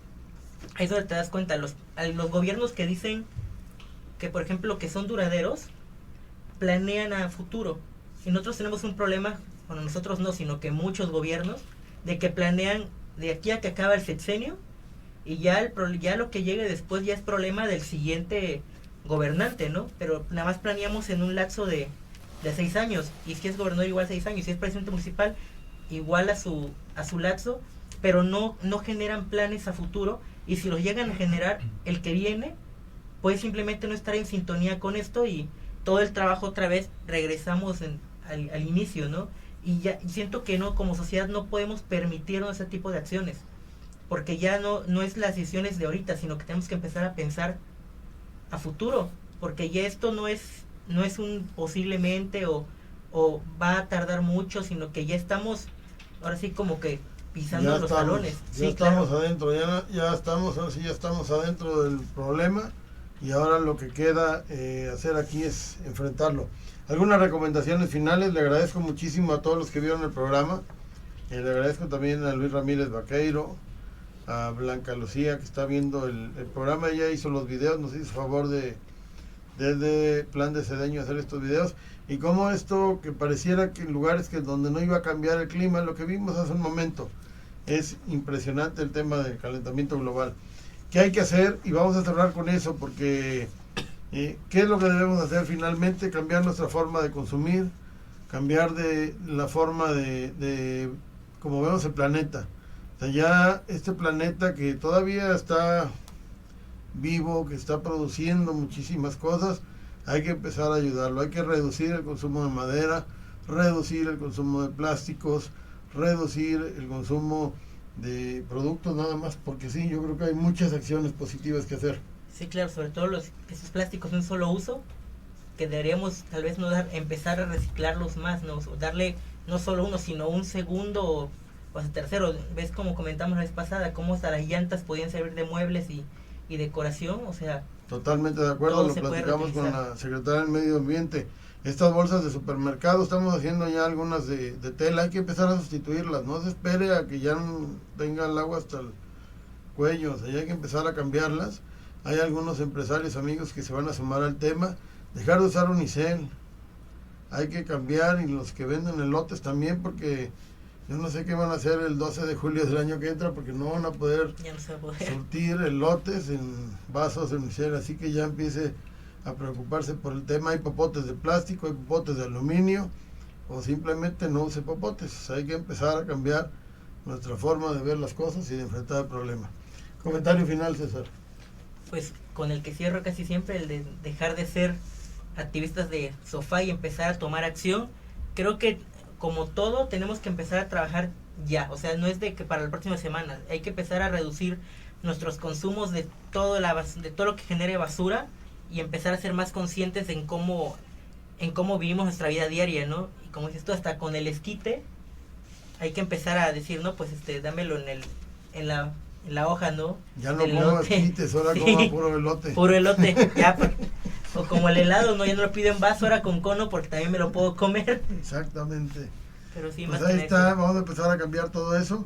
ahí es donde te das cuenta, los gobiernos que dicen que, por ejemplo, que son duraderos, planean a futuro. Y nosotros tenemos un problema, bueno, nosotros no, sino que muchos gobiernos, de que planean de aquí a que acaba el sexenio, y ya lo que llegue después ya es problema del siguiente gobernante, ¿no? Pero nada más planeamos en un lapso de 6 años, y si es gobernador igual 6 años, si es presidente municipal igual a su lapso, pero no generan planes a futuro, y si los llegan a generar, el que viene puede simplemente no estar en sintonía con esto, y todo el trabajo otra vez regresamos al inicio, ¿no? Y siento que no, como sociedad no podemos permitirnos ese tipo de acciones, porque ya no es las decisiones de ahorita, sino que tenemos que empezar a pensar a futuro, porque ya esto no es un posiblemente o va a tardar mucho, sino que ya estamos ahora sí como que pisando los talones. Ya estamos adentro, ya estamos adentro del problema, y ahora lo que queda hacer aquí es enfrentarlo. Algunas recomendaciones finales. Le agradezco muchísimo a todos los que vieron el programa. Le agradezco también a Luis Ramírez Vaqueiro, a Blanca Lucía, que está viendo el programa. Ella hizo los videos, nos hizo favor desde Plan de Cedeño hacer estos videos, y como esto que pareciera que en lugares donde no iba a cambiar el clima, lo que vimos hace un momento, es impresionante el tema del calentamiento global. ¿Qué hay que hacer? Y vamos a cerrar con eso, porque ¿qué es lo que debemos hacer finalmente? Cambiar nuestra forma de consumir, cambiar de la forma de como vemos el planeta. O sea, ya este planeta que todavía está vivo, que está produciendo muchísimas cosas, hay que empezar a ayudarlo. Hay que reducir el consumo de madera, reducir el consumo de plásticos, reducir el consumo de productos, nada más, porque sí, yo creo que hay muchas acciones positivas que hacer. Sí, claro, sobre todo esos plásticos de un solo uso, que deberíamos tal vez empezar a reciclarlos más, ¿no? Darle no solo uno, sino un segundo o hasta tercero. ¿Ves como comentamos la vez pasada, cómo hasta las llantas podían servir de muebles y decoración? O sea, totalmente de acuerdo, lo platicamos con la secretaria del Medio Ambiente. Estas bolsas de supermercado, estamos haciendo ya algunas de tela, hay que empezar a sustituirlas, no se espere a que ya tenga el agua hasta el cuello, o sea, ya hay que empezar a cambiarlas. Hay algunos empresarios amigos que se van a sumar al tema, dejar de usar unicel, hay que cambiar, y los que venden elotes también, porque yo no sé qué van a hacer el 12 de julio del año que entra, porque no van a poder surtir elotes en vasos de unicel, así que ya empiece a preocuparse por el tema. Hay popotes de plástico, hay popotes de aluminio, o simplemente no use popotes. O sea, hay que empezar a cambiar nuestra forma de ver las cosas y de enfrentar el problema. Comentario final, César. Pues con el que cierro casi siempre, el de dejar de ser activistas de sofá y empezar a tomar acción. Creo que como todo tenemos que empezar a trabajar ya, o sea, no es de que para la próxima semana, hay que empezar a reducir nuestros consumos de todo lo que genere basura, y empezar a ser más conscientes en cómo vivimos nuestra vida diaria, ¿no? Y como dices tú, hasta con el esquite hay que empezar a decir, no, pues dámelo en la hoja, ¿no? Ya no como esquites, ahora sí, como puro elote. Puro elote, ya, o como el helado, ¿no? Ya no lo pido en vaso, ahora con cono, porque también me lo puedo comer. Exactamente. Pero sí, pues más ahí está, vamos a empezar a cambiar todo eso.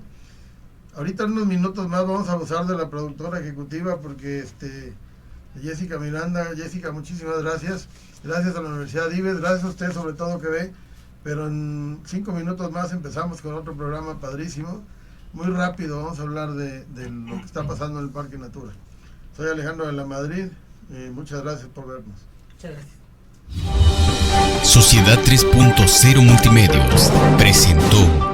Ahorita en unos minutos más vamos a abusar de la productora ejecutiva, porque Jessica Miranda. Jessica, muchísimas gracias. Gracias a la Universidad Ives, gracias a usted sobre todo que ve. Pero en 5 minutos más empezamos con otro programa padrísimo. Muy rápido vamos a hablar de lo que está pasando en el Parque Natura. Soy Alejandro de la Madrid y muchas gracias por vernos. Muchas gracias. Sociedad 3.0 Multimedios presentó